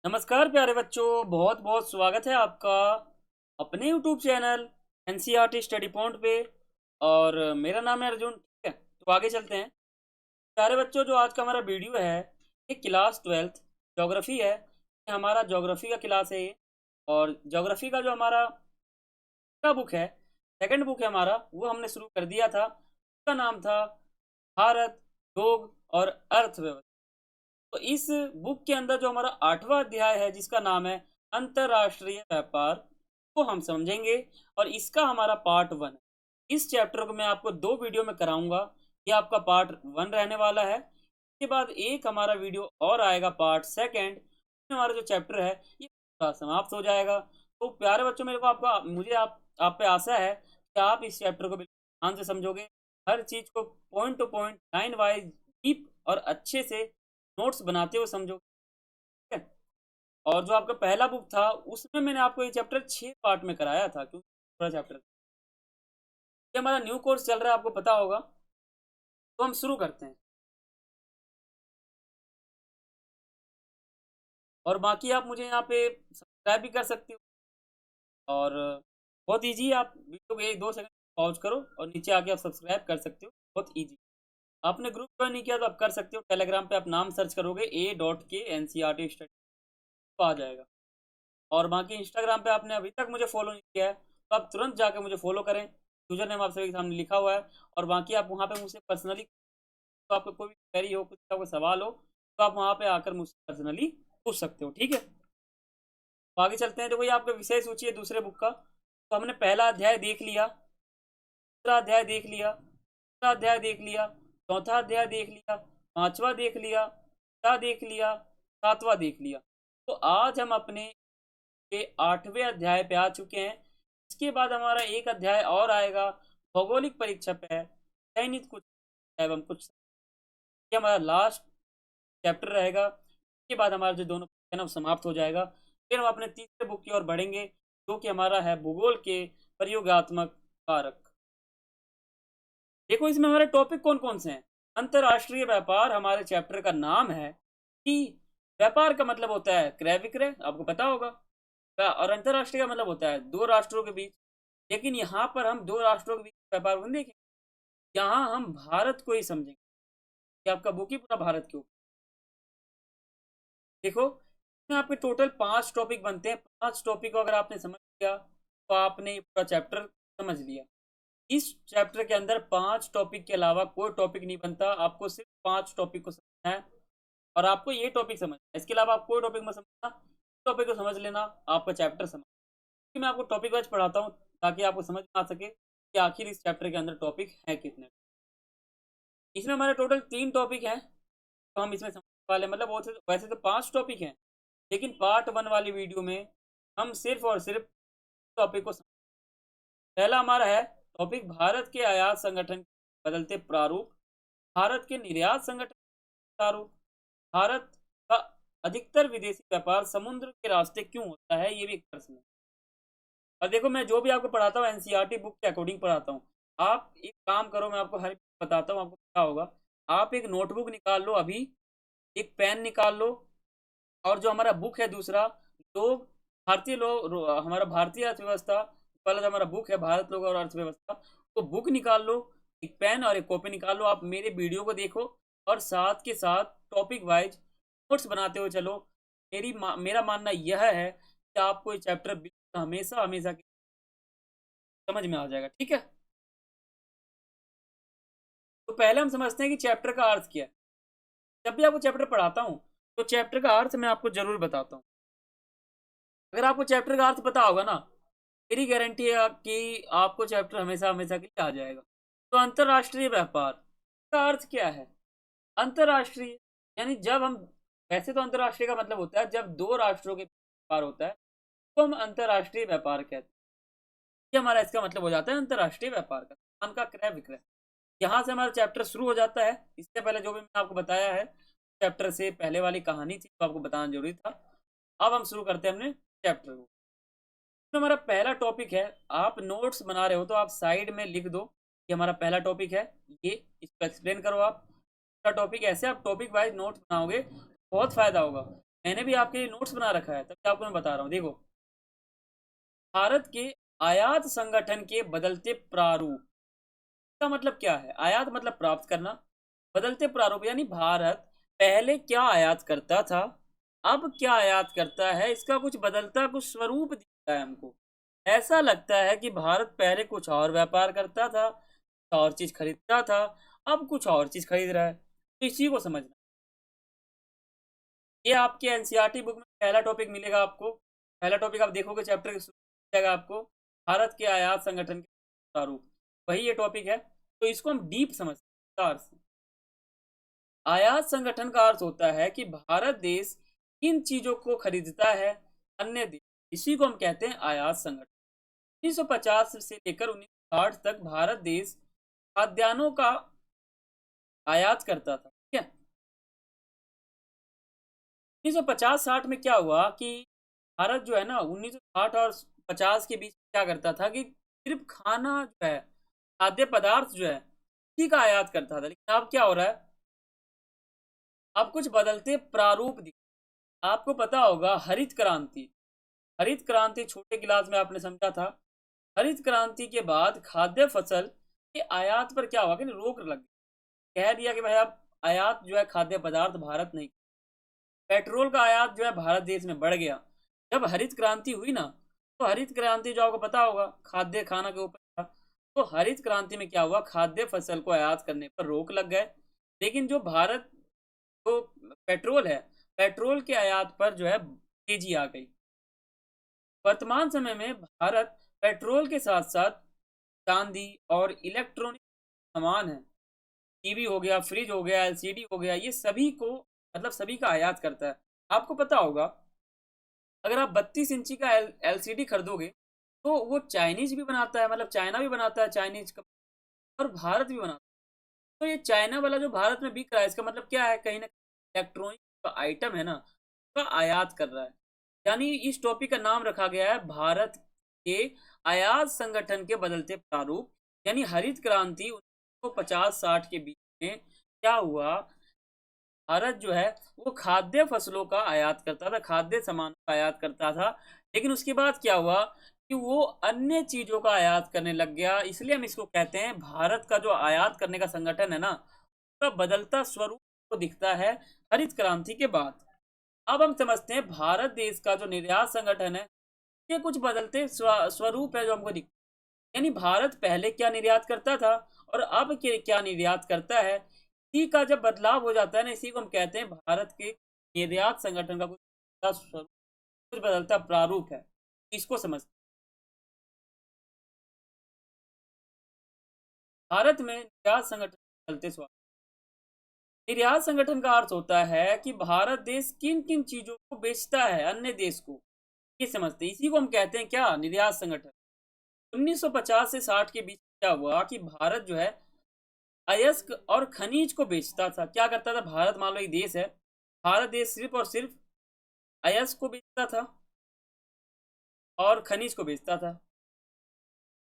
नमस्कार प्यारे बच्चों, बहुत बहुत स्वागत है आपका अपने YouTube channel NCERT study point पे। और मेरा नाम है अर्जुन। ठीक है, तो आगे चलते हैं। प्यारे बच्चों, जो आज का हमारा वीडियो है ये क्लास 12th ज्योग्राफी है। ये हमारा ज्योग्राफी का क्लास है ये। और ज्योग्राफी का जो हमारा का बुक है, सेकंड बुक है हमारा, वो हमने शुरू कर दिया था। उसका नाम था भारत, योग और अर्थव्यवस्था। तो इस बुक के अंदर जो हमारा 8वां अध्याय है जिसका नाम है अंतरराष्ट्रीय व्यापार, को हम समझेंगे। और इसका हमारा पार्ट 1 है। इस चैप्टर को मैं आपको 2 वीडियो में कराऊंगा। ये आपका पार्ट 1 रहने वाला है। इसके बाद एक हमारा वीडियो और आएगा पार्ट 2 में। हमारा जो चैप्टर है ये पूरा समाप्त हो जाएगा। तो प्यारे बच्चों, मेरे को आपका मुझे आप पे आशा है कि आप इस चैप्टर को बिल्कुल ध्यान से समझोगे। हर चीज को point two point, line wise, deep और अच्छे से नोट्स बनाते हुए समझो। ठीक है। और जो आपका पहला बुक था उसमें मैंने आपको ये चैप्टर 6 पार्ट में कराया था, क्योंकि पूरा चैप्टर ये हमारा न्यू कोर्स चल रहा है, आपको पता होगा। तो हम शुरू करते हैं। और बाकी आप मुझे यहाँ पे सब्सक्राइब भी कर सकते हो। और बहुत इजी है, आप वीडियो को 1-2 सेकंड पॉज करो और नीचे आके आप सब्सक्राइब कर सकते हो। बहुत इजी। आपने ग्रुप ज्वाइन नहीं किया तो आप कर सकते हो। टेलीग्राम पे आप नाम सर्च करोगे A.K.NCERT स्टडी, तो आ जाएगा। और बाकी इंस्टाग्राम पे आपने अभी तक मुझे फॉलो नहीं किया है तो आप तुरंत जाके मुझे फॉलो करें। यूजर नेम आप सभी के सामने लिखा हुआ है। और बाकी आप वहाँ पे मुझसे पर्सनली, तो आपको कोई भी क्वेरी हो, कुछ का कोई सवाल हो, तो आप वहाँ पे आकर मुझसे पर्सनली पूछ सकते हो। ठीक है, तो आगे चलते हैं। तो वही आपका विषय सूची है दूसरे बुक का। तो हमने पहला अध्याय देख लिया, दूसरा अध्याय देख लिया, तीसरा अध्याय देख लिया, चौथा अध्याय देख लिया, पांचवा देख लिया, छठा देख लिया, सातवां देख लिया। तो आज हम अपने के 8वें अध्याय पे आ चुके हैं। इसके बाद हमारा एक अध्याय और आएगा, भौगोलिक परीक्षा पे है, चयनित कुछ एवं कुछ। ये हमारा लास्ट चैप्टर रहेगा। इसके बाद हमारा जो दोनों है ना वो समाप्त हो जाएगा। फिर हम अपने तीसरे बुक की ओर बढ़ेंगे, जो कि हमारा है भूगोल के प्रयोगात्मक कारक। देखो इसमें हमारे टॉपिक कौन कौन से हैं। अंतरराष्ट्रीय व्यापार हमारे चैप्टर का नाम है। कि व्यापार का मतलब होता है क्रय विक्रय, आपको पता होगा। और अंतरराष्ट्रीय का मतलब होता है दो राष्ट्रों के बीच। लेकिन यहाँ पर हम दो राष्ट्रों के बीच व्यापार को नहीं देखेंगे। यहाँ हम भारत को ही समझेंगे कि आपका बुक ही पूरा भारत के ऊपर। देखो इसमें आपके टोटल 5 टॉपिक बनते हैं। 5 टॉपिक को अगर आपने समझ लिया तो आपने ये पूरा चैप्टर समझ लिया। इस चैप्टर के अंदर 5 टॉपिक के अलावा कोई टॉपिक नहीं बनता। आपको सिर्फ 5 टॉपिक को समझना है और आपको ये टॉपिक समझना है। इसके अलावा आप कोई टॉपिक मत समझना, टॉपिक को समझ लेना, आपका चैप्टर समझ। मैं आपको टॉपिक वाइज पढ़ाता हूँ ताकि आपको समझ में आ सके कि आखिर इस चैप्टर के अंदर टॉपिक है कितने। इसमें हमारे टोटल 3 टॉपिक हैं तो हम इसमें समझने वाले, मतलब वैसे तो 5 टॉपिक हैं, लेकिन पार्ट 1 वाली वीडियो में हम सिर्फ और सिर्फ टॉपिक को समझ। पहला हमारा है टॉपिक भारत के आयात संगठन के बदलते प्रारूप, भारत के निर्यात संगठन के प्रारूप, भारत का अधिकतर विदेशी व्यापार समुद्र के रास्ते क्यों होता है, ये भी एक प्रश्न है। और देखो मैं जो भी आपको पढ़ाता हूँ एनसीईआरटी बुक के अकॉर्डिंग पढ़ाता हूँ। आप एक काम करो, मैं आपको हर बताता हूँ, आपको क्या होगा। आप एक नोटबुक निकाल लो अभी, एक पेन निकाल लो, और जो हमारा बुक है दूसरा, लोग भारतीय लोग हमारा भारतीय अर्थव्यवस्था वाला जो हमारा बुक है भारत लोग और अर्थव्यवस्था, तो बुक निकाल लो, एक पेन और एक कॉपी निकाल लो। आप मेरे वीडियो को देखो और साथ के साथ टॉपिक वाइज नोट्स बनाते हुए चलो। मेरा मानना यह है कि आपको ये चैप्टर हमेशा हमेशा समझ में आ जाएगा। ठीक है, तो पहले हम समझते हैं कि चैप्टर का अर्थ क्या है। जब भी आपको चैप्टर पढ़ाता हूँ तो चैप्टर का अर्थ मैं आपको जरूर बताता हूँ। अगर आपको चैप्टर का अर्थ पता होगा ना, मेरी गारंटी है कि आपको चैप्टर हमेशा हमेशा के लिए आ जाएगा। तो अंतरराष्ट्रीय व्यापार का अर्थ क्या है। अंतरराष्ट्रीय यानी जब हम, वैसे तो अंतरराष्ट्रीय का मतलब होता है जब दो राष्ट्रों के व्यापार होता है तो हम अंतरराष्ट्रीय व्यापार कहते हैं। ये हमारा इसका मतलब हो जाता है अंतरराष्ट्रीय व्यापार का, सामान का क्रय विक्रय। यहाँ से हमारा चैप्टर शुरू हो जाता है। इससे पहले जो भी मैंने आपको बताया है, चैप्टर से पहले वाली कहानी थी तो आपको बताना जरूरी था। अब हम शुरू करते हैं अपने चैप्टर को। तो हमारा पहला टॉपिक है, आप नोट्स बना रहे हो तो आप साइड में लिख दो कि हमारा पहला टॉपिक है ये, इसको एक्सप्लेन करो। आप टॉपिक ऐसे आप टॉपिक वाइज नोट्स बनाओगे, बहुत फायदा होगा। मैंने भी आपके लिए नोट्स बना रखा है, तभी आपको मैं बता रहा हूँ। देखो, भारत के आयात संगठन के बदलते प्रारूप का मतलब क्या है? आयात मतलब प्राप्त करना, बदलते प्रारूप यानी भारत पहले क्या आयात करता था, अब क्या आयात करता है, इसका कुछ बदलता कुछ स्वरूप दिखता है हमको। ऐसा लगता है कि भारत पहले कुछ और व्यापार करता था, कुछ और चीज खरीदता था, अब कुछ और चीज खरीद रहा है। तो इसी को समझना। ये आपके एनसीईआरटी बुक में पहला टॉपिक मिलेगा आपको। पहला टॉपिक आप देखोगे चैप्टर के शुरू में जाएगा आपको, भारत के आयात संगठन के प्रारूप, वही ये टॉपिक है। तो इसको हम डीप समझते हैं। आयात संगठन का अर्थ होता है कि भारत देश किन चीजों को खरीदता है अन्य देश, इसी को हम कहते हैं आयात संगठन। 1950 से लेकर 1960 तक भारत देश खाद्यान्नों का आयात करता था, ठीक है। 1950-60 में क्या हुआ कि भारत जो है ना 1960 और 50 के बीच क्या करता था कि सिर्फ खाना जो है, खाद्य पदार्थ जो है, उसी का आयात करता था। लेकिन अब क्या हो रहा है, अब कुछ बदलते प्रारूप दिख। आपको पता होगा हरित क्रांति, हरित क्रांति छोटे क्लास में आपने समझा था। हरित क्रांति के बाद खाद्य फसल के आयात पर क्या हुआ कि रोक लग गई। कह दिया कि भाई आप आयात जो है खाद्य पदार्थ भारत नहीं। पेट्रोल का आयात जो है भारत देश में बढ़ गया जब हरित क्रांति हुई ना। तो हरित क्रांति जो आपको पता होगा खाद्य खाना के ऊपर था। तो हरित क्रांति में क्या हुआ, खाद्य फसल को आयात करने पर रोक लग गए। लेकिन जो भारत जो पेट्रोल है, पेट्रोल के आयात पर जो है तेजी आ गई। वर्तमान समय में भारत पेट्रोल के साथ साथ चांदी और इलेक्ट्रॉनिक सामान है, टीवी हो गया, फ्रिज हो गया, एलसीडी हो गया, ये सभी को मतलब सभी का आयात करता है। आपको पता होगा अगर आप 32 इंची का एलसीडी खरीदोगे तो वो चाइनीज भी बनाता है, मतलब चाइना भी बनाता है चाइनीज का, और भारत भी बनाता है। तो ये चाइना वाला जो भारत में बिक रहा है, इसका मतलब क्या है, कहीं ना कहीं इलेक्ट्रॉनिक का आइटम है ना, का आयात कर रहा है। यानी इस टॉपिक का नाम रखा गया है भारत के आयात संगठन के बदलते प्रारूप। यानी हरित क्रांति 1950-60 के बीच में क्या हुआ, भारत जो है वो खाद्य फसलों का आयात करता था, खाद्य सामान का आयात करता था। लेकिन उसके बाद क्या हुआ कि वो अन्य चीजों का आयात करने लग गया। इसलिए हम इसको कहते हैं भारत का जो आयात करने का संगठन है ना, उसका बदलता स्वरूप को दिखता है हरित क्रांति के बाद। अब हम समझते हैं भारत देश का जो निर्यात संगठन है, ये कुछ बदलते स्वरूप है जो हमको दिखता है। यानी भारत पहले क्या निर्यात करता था और अब के क्या निर्यात करता है, इसी का जब बदलाव हो जाता है ना, इसी को हम कहते हैं भारत के निर्यात संगठन का कुछ बदलता स्वरूप, कुछ बदलता प्रारूप है। इसको समझ, भारत में निर्यात संगठन बदलते स्वरूप। निर्यात संगठन का अर्थ होता है कि भारत देश किन किन चीजों को बेचता है अन्य देश को, ये समझते हैं। इसी को हम कहते हैं क्या, निर्यात संगठन। 1950 से 60 के बीच क्या हुआ कि भारत जो है अयस्क और खनिज को बेचता था। क्या करता था भारत, मान लो एक देश है, भारत देश सिर्फ और सिर्फ अयस्क को बेचता था और खनिज को बेचता था।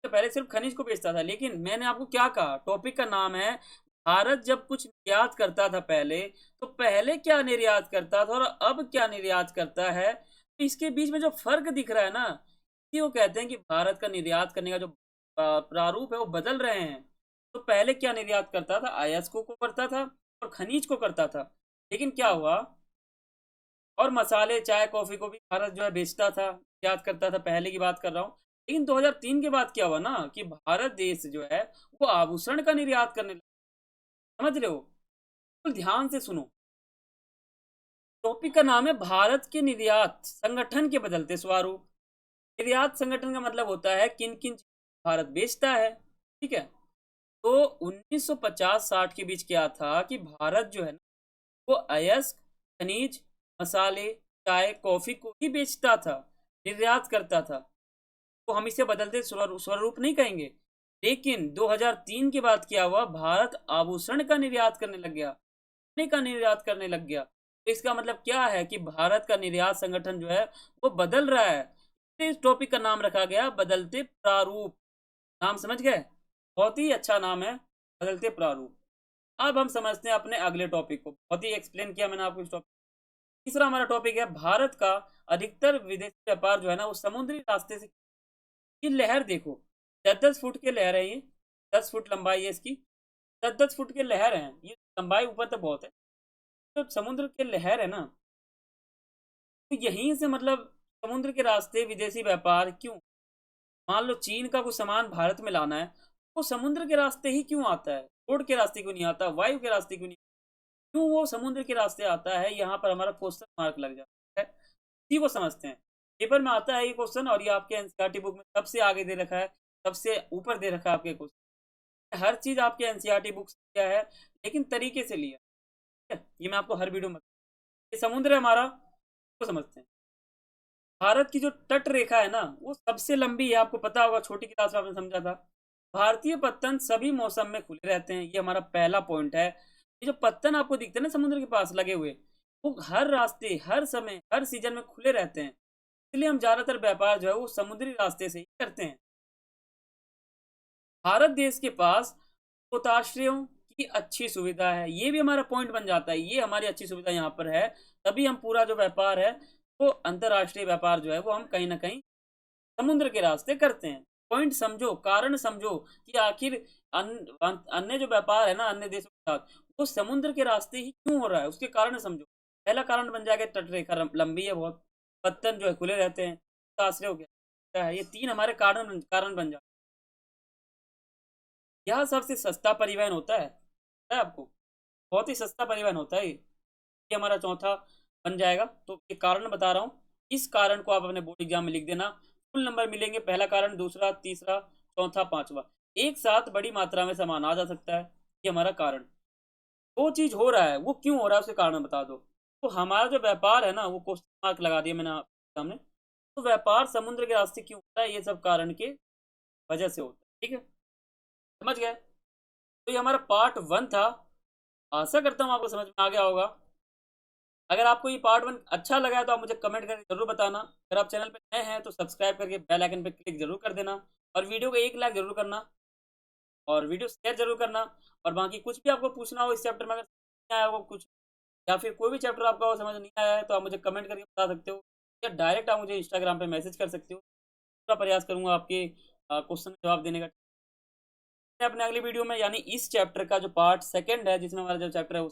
तो पहले सिर्फ खनिज को बेचता था, लेकिन मैंने आपको क्या कहा, टॉपिक का नाम है भारत जब कुछ निर्यात करता था पहले, तो पहले क्या निर्यात करता था और अब क्या निर्यात करता है, तो इसके बीच में जो फर्क दिख रहा है ना, इसी को कहते हैं कि भारत का निर्यात करने का जो प्रारूप है वो बदल रहे हैं। तो पहले क्या निर्यात करता था, अयस्कों को करता था और खनिज को करता था। लेकिन क्या हुआ, और मसाले चाय कॉफी को भी भारत जो है बेचता था, निर्यात करता था, पहले की बात कर रहा हूँ। लेकिन 2003 के बाद क्या हुआ ना कि भारत देश जो है वो आभूषण का निर्यात करने लगा। समझ रहे हो, तो ध्यान से सुनो। टॉपिक का नाम है भारत के निर्यात संगठन के बदलते स्वरूप। निर्यात संगठन का मतलब होता है किन किन भारत बेचता है, ठीक है। तो 1950-60 के बीच क्या था कि भारत जो है ना वो अयस्क, खनिज, मसाले, चाय कॉफी को ही बेचता था, निर्यात करता था। तो हम इसे बदलते स्वरूप नहीं कहेंगे। लेकिन 2003 के बाद क्या हुआ, भारत आभूषण का निर्यात करने लग गया, सोने का निर्यात करने लग गया। तो इसका मतलब क्या है कि भारत का निर्यात संगठन जो है वो बदल रहा है। इस टॉपिक का नाम रखा गया बदलते प्रारूप। नाम समझ गए, बहुत ही अच्छा नाम है, बदलते प्रारूप। अब हम समझते हैं अपने अगले टॉपिक को। बहुत ही एक्सप्लेन किया मैंने आपको इस टॉपिक। तीसरा हमारा टॉपिक है भारत का अधिकतर विदेशी व्यापार जो है ना वो समुद्री रास्ते से। ये लहर देखो, 10-10 फुट के लहर है ये, 10 फुट लंबाई है इसकी, 10-10 फुट के लहर हैं ये, लंबाई ऊपर तो बहुत है। तो समुद्र के लहर है ना, तो यहीं से मतलब समुद्र के रास्ते विदेशी व्यापार क्यों। मान लो चीन का कुछ सामान भारत में लाना है, वो समुद्र के रास्ते ही क्यों आता है, रोड के रास्ते क्यों नहीं आता, वायु के रास्ते क्यों नहीं, क्यों वो समुद्र के रास्ते आता है, यहाँ पर हमारा क्वेश्चन मार्क लग जाता है। इसी को समझते हैं, पेपर में आता है ये क्वेश्चन, और ये आपके एनसीईआरटी बुक में सबसे आगे दे रखा है, सबसे ऊपर दे रखा है आपके क्वेश्चन। हर चीज आपके एनसीईआरटी बुक से क्या है, लेकिन तरीके से लिया है। ये मैं आपको हर वीडियो में, ये समुद्र है हमारा, को समझते हैं। भारत की जो तट रेखा है ना वो सबसे लंबी है, आपको पता होगा, छोटी क्लास में आपने समझा था। भारतीय पत्तन सभी मौसम में खुले रहते हैं, ये हमारा पहला पॉइंट है। ये जो पत्तन आपको दिखते हैं ना समुद्र के पास लगे हुए, वो हर रास्ते, हर समय, हर सीजन में खुले रहते हैं। इसलिए हम ज्यादातर व्यापार जो है वो समुद्री रास्ते से ही करते हैं। भारत देश के पास पोताश्रयों की अच्छी सुविधा है, ये भी हमारा पॉइंट बन जाता है, ये हमारी अच्छी सुविधा यहाँ पर है, तभी हम पूरा जो व्यापार है वो अंतर्राष्ट्रीय व्यापार जो है वो हम कहीं ना कहीं समुद्र के रास्ते करते हैं। पॉइंट समझो, कारण समझो कि आखिर अन्य जो व्यापार है ना अन्य देशों के साथ, वो समुद्र के रास्ते ही क्यों हो रहा है, उसके कारण समझो। पहला कारण बन जाएगा तट रेखा लंबी है बहुत, पत्तन जो है खुले रहते हैं, आश्रय हो गया, क्या है, ये तीन हमारे कारण कारण बन जाते हैं। यह सबसे सस्ता परिवहन होता है, पता है आपको, बहुत ही सस्ता परिवहन होता है ये हमारा चौथा बन जाएगा। तो ये कारण बता रहा हूँ, इस कारण को आप अपने बोर्ड एग्जाम में लिख देना, फुल नंबर मिलेंगे, पहला कारण, दूसरा, तीसरा, चौथा, पांचवा, एक साथ बड़ी मात्रा में सामान आ जा सकता है, ये हमारा कारण। वो चीज हो रहा है वो क्यों हो रहा है उसके कारण बता दो। तो हमारा जो व्यापार है ना वो क्वेश्चन मार्क लगा दिया मैंने आपके सामने। तो व्यापार समुद्र के रास्ते क्यों होता है, ये सब कारण के वजह से होता है, ठीक है, समझ गए। तो ये हमारा पार्ट 1 था, आशा करता हूँ आपको समझ में आ गया होगा। अगर आपको ये पार्ट 1 अच्छा लगा है तो आप मुझे कमेंट करके जरूर बताना। अगर आप चैनल पे नए हैं तो सब्सक्राइब करके बेल आइकन पे क्लिक जरूर कर देना, और वीडियो को 1 लाइक जरूर करना, और वीडियो शेयर जरूर करना। और बाकी कुछ भी आपको पूछना हो इस चैप्टर में, अगर नहीं आया हो कुछ, या फिर कोई भी चैप्टर आपका समझ नहीं आया है, तो आप मुझे कमेंट करके बता सकते हो, या डायरेक्ट आप मुझे इंस्टाग्राम पे मैसेज कर सकते हो। पूरा प्रयास करूंगा आपके क्वेश्चन का जवाब देने का। मैं अपने अगली वीडियो में, यानी इस चैप्टर का जो पार्ट 2 है, जिसमें हमारा जो चैप्टर है